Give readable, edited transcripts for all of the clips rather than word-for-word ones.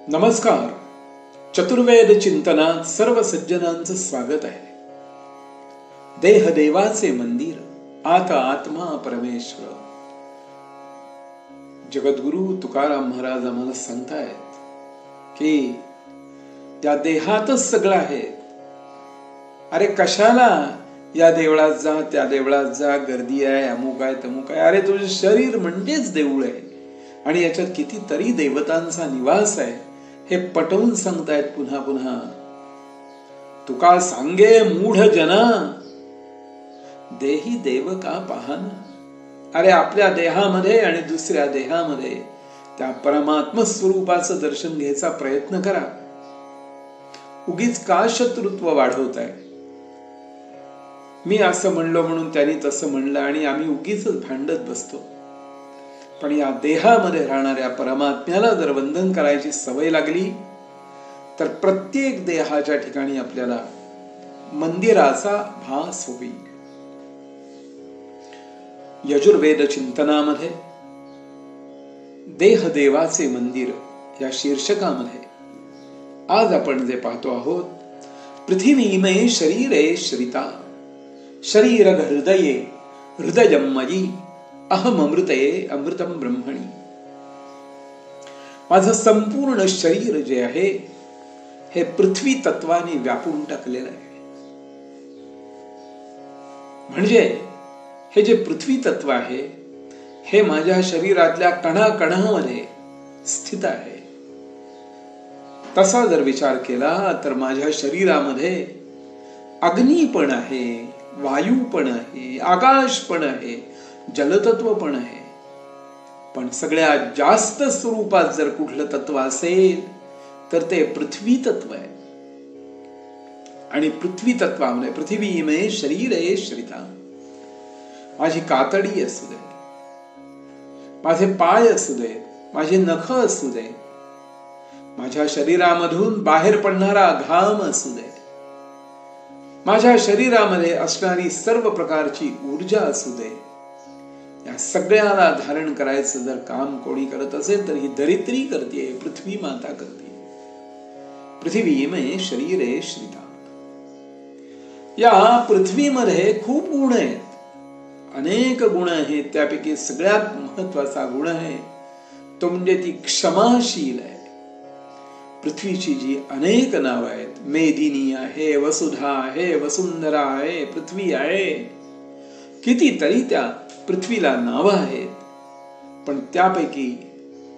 नमस्कार. चतुर्वेद चिंतनात सर्व सज्जनांचं स्वागत आहे. देह देवाचे मंदिर, आता आत्मा परमेश्वर. जगद्गुरु तुकाराम महाराज आम्हाला सांगतायत की त्या देहातच सगळं आहे. अरे कशाला या देवळात जा, त्या देवळात जा, गर्दी आहे, अमुक आहे, तमुक आहे. अरे तुझे शरीर म्हणजेच देऊळ आहे आणि याच्यात कितीतरी देवतांचा निवास आहे हे पटवून सांगतायत पुन्हा पुन्हा. तुका सांगे मूढ जना, देही देव का पाहना. अरे आपल्या देहामध्ये आणि दुसऱ्या देहामध्ये त्या परमात्म स्वरूपाचं दर्शन घ्यायचा प्रयत्न करा. उगीच का शत्रुत्व वाढवताय? मी असं म्हणलो म्हणून त्यांनी तसं म्हणलं आणि आम्ही उगीच भांडत बसतो. पण या देहामध्ये राहणाऱ्या परमात्म्याला जर वंदन करायची सवय लागली तर प्रत्येक देहाच्या ठिकाणी आपल्याला मंदिराचा भास होईल. यजुर्वेद चिंतनामध्ये देह देवाचे मंदिर या शीर्षकामध्ये आज आपण जे पाहतो आहोत, पृथ्वी मे शरीरे श्रिता शरीर हृदये हृदयं मयि अहम अमृते अमृतम ब्रह्मणी. माझं संपूर्ण शरीर जे आहे हे पृथ्वी तत्वाने व्यापून टाकलेलं आहे. म्हणजे हे जे पृथ्वी तत्व आहे हे माझ्या शरीरातल्या कणाकणामध्ये स्थित आहे. तसा जर विचार केला तर माझ्या शरीरामध्ये अग्नी पण आहे, वायू पण आहे, आकाश पण आहे, जलतत्व पण आहे. पण सगळ्यात जास्त स्वरूपात जर कुठलं तत्व असेल तर ते पृथ्वी तत्व आहे. आणि पृथ्वी तत्वामध्ये पृथ्वी मे शरीरे श्रिता, माझी कातडी असू दे, माझे पाय असू दे, माझे नख असू दे, माझ्या शरीरामधून बाहेर पडणारा घाम असू दे, माझ्या शरीरामध्ये असणारी सर्व प्रकारची ऊर्जा असू दे, या सगळ्याला धारण करायचं जर काम कोणी करत असेल तर ही धरित्री करते, पृथ्वी माता करते. पृथ्वी मे शरीरे श्रिता. या पृथ्वीमध्ये खूप गुण आहेत, अनेक गुण आहेत. त्यापैकी सगळ्यात महत्वाचा गुण आहे तो म्हणजे ती क्षमाशील आहे. पृथ्वीची जी अनेक नाव आहेत, मेदिनी आहे, वसुधा आहे, वसुंधरा आहे, पृथ्वी आहे, कितीतरी त्या पृथ्वीला नाव आहेत. पण त्यापैकी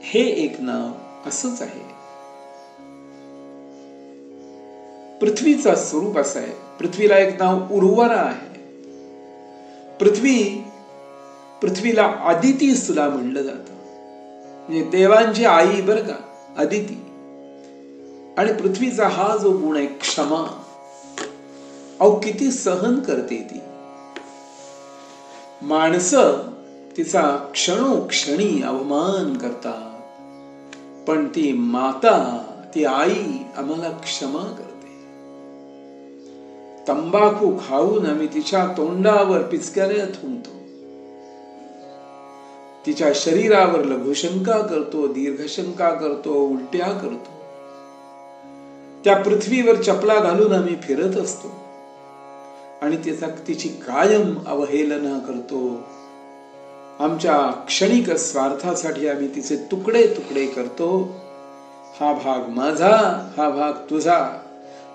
हे एक नाव असंच आहे. पृथ्वीचा स्वरूप असं आहे. पृथ्वीला एक नाव उर्वरा आहे. पृथ्वीला अदिती सुद्धा म्हणलं जातं. म्हणजे देवांची आई बर का, अदिती. आणि पृथ्वीचा हा जो गुण आहे क्षमा, अहो किती सहन करते ती. माणसं तिचा क्षणोक्षणी अवमान करतात, पण ती माता, ती आई आम्हाला क्षमा करते. तंबाखू खाऊन आम्ही तिच्या तोंडावर पिचकाऱ्या थुंकतो, तिच्या शरीरावर लघुशंका करतो, दीर्घशंका करतो, उलट्या करतो. त्या पृथ्वीवर चपला घालून आम्ही फिरत असतो आणि तिची कायम अवहेलना करतो. आमच्या क्षणिक स्वार्थासाठी आम्ही तिचे तुकडे तुकडे करतो. हा भाग माझा, हा भाग तुझा,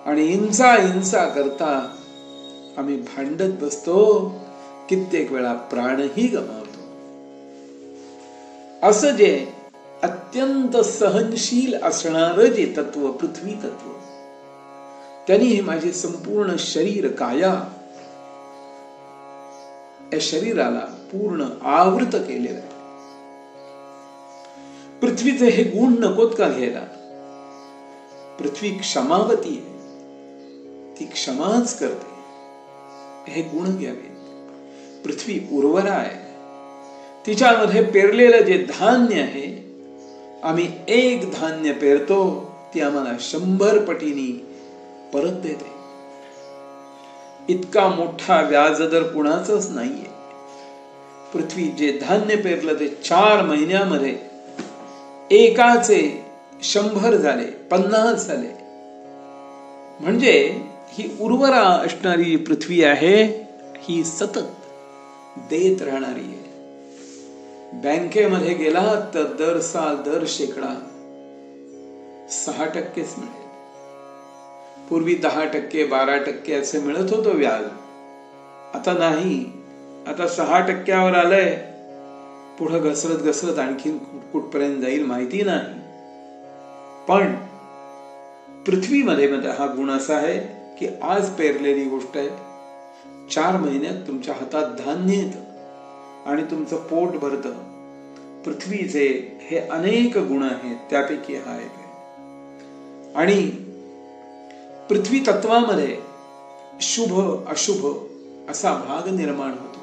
आणि इंचा इंचा करता आम्ही भांडत बसतो. कित्येक वेळा प्राणही गमावतो. असं जे अत्यंत सहनशील असणारं जे तत्व पृथ्वी तत्व, त्यांनी हे माझे संपूर्ण शरीर, काया, या शरीराला पूर्ण आवृत केलेलं आहे. पृथ्वीचे हे गुण नकोत का घ्यायला? पृथ्वी क्षमावती आहे, ती क्षमाच करते. हे गुण घ्यावे. पृथ्वी उर्वरा आहे. तिच्यामध्ये पेरलेलं जे धान्य आहे, आम्ही एक धान्य पेरतो, ती आम्हाला 100 पटीने परत देते. इतका मोठा व्याजदर कुणाचाच नाहीये. पृथ्वी जे धान्य पेरलं ते 4 महिन्यामध्ये एकाचे 100 झाले, 50 झाले. म्हणजे ही उर्वरा असणारी पृथ्वी आहे, ही सतत देत राहणारी आहे. बँकेमध्ये गेला तर दर साल दर शेकडा 6%च मिळेल. पूर्वी 10%, 12% असे मिळत होतं व्याज. आता नाही, आता 6%वर आलंय. पुढे घसरत घसरत आणखीन कुठपर्यंत जाईल माहिती नाही. पण पृथ्वीमध्ये हा गुण असा आहे की आज पेरलेली गोष्ट आहे, 4 महिन्यात तुमच्या हातात धान्य येतं आणि तुमचं पोट भरतं. पृथ्वीचे हे अनेक गुण आहेत, त्यापैकी हा एक आहे. आणि पृथ्वी तत्वामध्ये शुभ अशुभ असा भाग निर्माण होतो.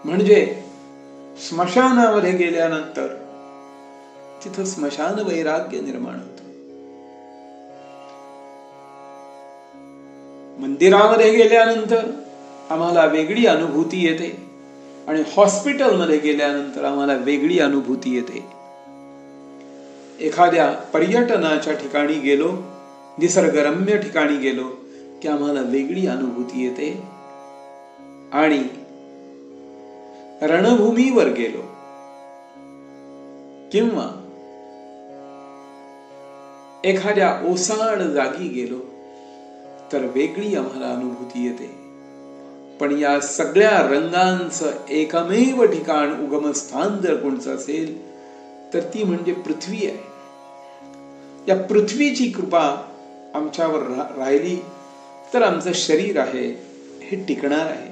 म्हणजे स्मशानामध्ये गेल्यानंतर तिथं स्मशान वैराग्य निर्माण होतं. मंदिरामध्ये गेल्यानंतर आम्हाला वेगळी अनुभूती येते आणि हॉस्पिटलमध्ये गेल्यानंतर आम्हाला वेगळी अनुभूती येते. एखाद्या पर्यटनाच्या ठिकाणी गेलो, निसर्गरम्य ठिकाणी गेलो की आम्हाला वेगळी अनुभूती येते. आणि रणभूमीवर गेलो किंवा एखाद्या ओसाड जागी गेलो तर वेगळी आम्हाला अनुभूती येते. पण या सगळ्या रंगांचं एकमेव ठिकाण, उगमस्थान जर कोणचं असेल तर ती म्हणजे पृथ्वी आहे. या पृथ्वीची कृपा आमच्यावर राहिली तर आमचं शरीर आहे हे टिकणार आहे,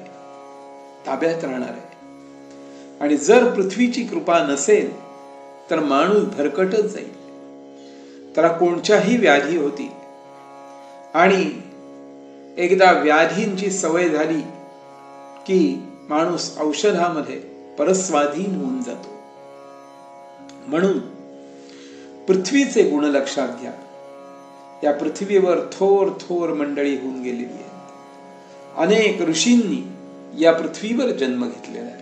ताब्यात राहणार आहे. आणि जर पृथ्वीची कृपा नसेल तर माणूस भरकटच जाईल. त्याला कोणत्याही व्याधी होती आणि एकदा व्याधींची सवय झाली की माणूस औषधामध्ये परस्वाधीन होऊन जातो. म्हणून पृथ्वीचे गुण लक्षात घ्या. या पृथ्वीवर थोर थोर मंडळी होऊन गेलेली आहेत. अनेक ऋषींनी या पृथ्वीवर जन्म घेतलेला आहे.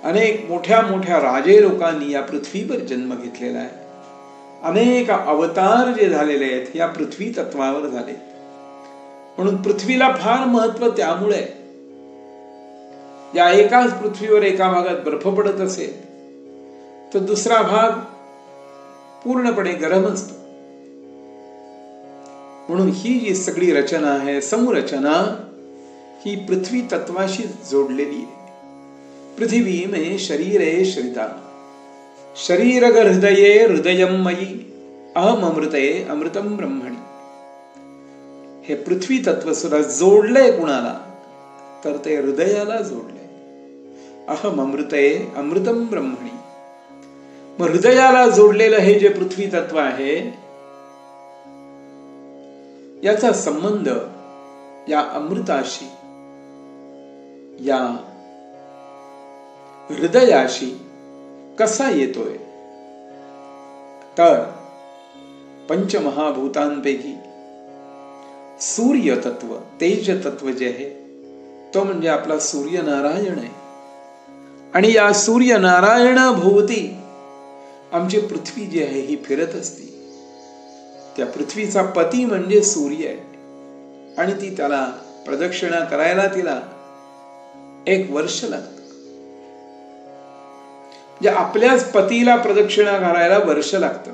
अनेक मोठ्या मोठ्या राजे लोकांनी या पृथ्वीवर जन्म घेतलेला आहे. अनेक अवतार जे झालेले आहेत या पृथ्वी तत्वावर झाले. म्हणून पृथ्वीला फार महत्व त्यामुळे, या एकाच पृथ्वीवर एका भागात बर्फ पडत असेल तर दुसरा भाग पूर्णपणे गरम असतो. म्हणून ही जी सगळी रचना आहे, समूरचना, ही पृथ्वी तत्वाशी जोडलेली आहे. पृथ्वी में शरीरे श्रिता शरीरग हृदये हृदयम मयी अहम अमृते अमृतम ब्रह्मणी. हे पृथ्वी तत्व सुद्धा जोडलंय कुणाला तर ते हृदयाला जोडलंय. अहम अमृते अमृतम ब्रह्मणी. मग हृदयाला जोडलेलं हे जे पृथ्वी तत्व आहे याचा संबंध या अमृताशी, या हृदयाशी कसा येतोय तर पंचमहाभूतांपैकी सूर्य तत्व, तेज तत्व जे आहे तो म्हणजे आपला सूर्यनारायण आहे. आणि या सूर्यनारायण भोवती आमची पृथ्वी जी आहे ही फिरत असते. त्या पृथ्वीचा पती म्हणजे सूर्य आहे आणि ती त्याला प्रदक्षिणा करायला तिला 1 वर्ष लागतं. म्हणजे आपल्याच पतीला प्रदक्षिणा घालायला वर्ष लागतं.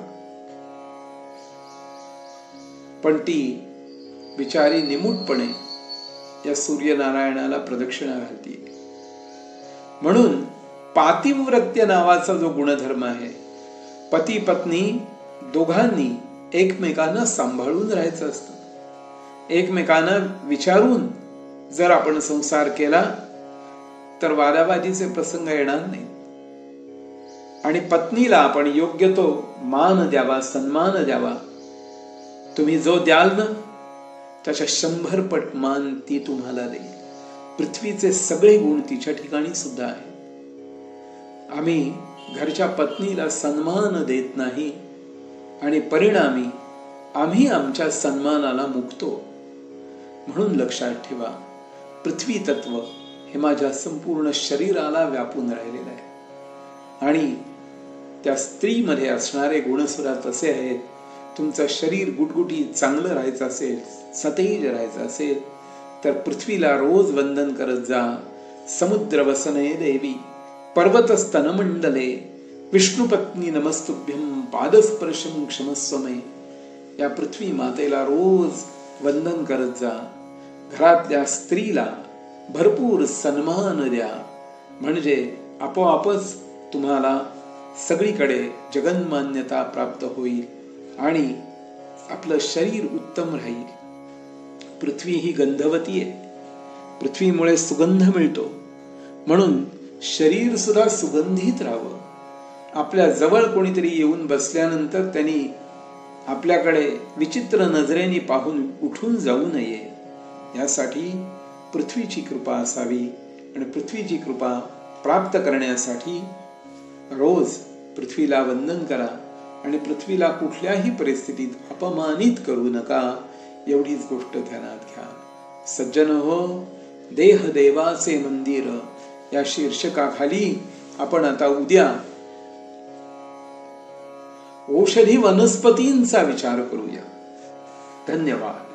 पण ती बिचारी निमूटपणे या सूर्यनारायणाला प्रदक्षिणा घालते. म्हणून पातिव्रत्य नावाचा जो गुणधर्म आहे, पती पत्नी दोघांनी एकमेकांना सांभाळून राहायचं असतं. एकमेकांना विचारून जर आपण संसार केला तर वादावादीचे प्रसंग येणार नाही. आणि पत्नीला आपण योग्य तो मान द्यावा, सन्मान द्यावा. तुम्ही जो द्याल ना त्याच्या 100 पट मान ती तुम्हाला देईल. पृथ्वीचे सगळे गुण तिच्या ठिकाणी सुद्धा आहे. आम्ही घरच्या पत्नीला सन्मान देत नाही आणि परिणामी आम्ही आमच्या सन्मानाला मुकतो. म्हणून लक्षात ठेवा, पृथ्वी तत्व हे माझ्या संपूर्ण शरीराला व्यापून राहिलेलं आहे. आणि त्या स्त्रीमध्ये असणारे गुण सुद्धा तसे आहेत तुमचं शरीर गुटगुटीत चांगलं राहायचं असेल, सतेज राहायचं असेल, तर पृथ्वीला रोज वंदन करत जा. समुद्र वसने देवी पर्वत स्तन मंडले विष्णुपत्नी नमस्तुभ्यम पादस्पर्शम क्षमस्व मे. या पृथ्वी मातेला रोज वंदन करत जा. घरातल्या स्त्रीला भरपूर सन्मान द्या, म्हणजे आपोआपच तुम्हाला सगळीकडे जगन्मान्यता प्राप्त होईल आणि आपलं शरीर उत्तम राहील. पृथ्वी ही गंधवती आहे, पृथ्वीमुळे सुगंध मिळतो, म्हणून शरीर सुद्धा सुगंधित राहावं. आपल्या जवळ कोणीतरी येऊन बसल्यानंतर त्यांनी आपल्याकडे विचित्र नजरेने पाहून उठून जाऊ नये, यासाठी पृथ्वीची कृपा असावी. आणि पृथ्वीची कृपा प्राप्त करण्यासाठी रोज पृथ्वीला वंदन करा आणि पृथ्वीला कुठल्याही परिस्थितीत अपमानित करू नका, एवढीच गोष्ट ध्यानात घ्या. सज्जन हो, देह देवाचे मंदिर या शीर्षकाखाली आपण आता उद्या औषधी वनस्पतींचा विचार करूया. धन्यवाद.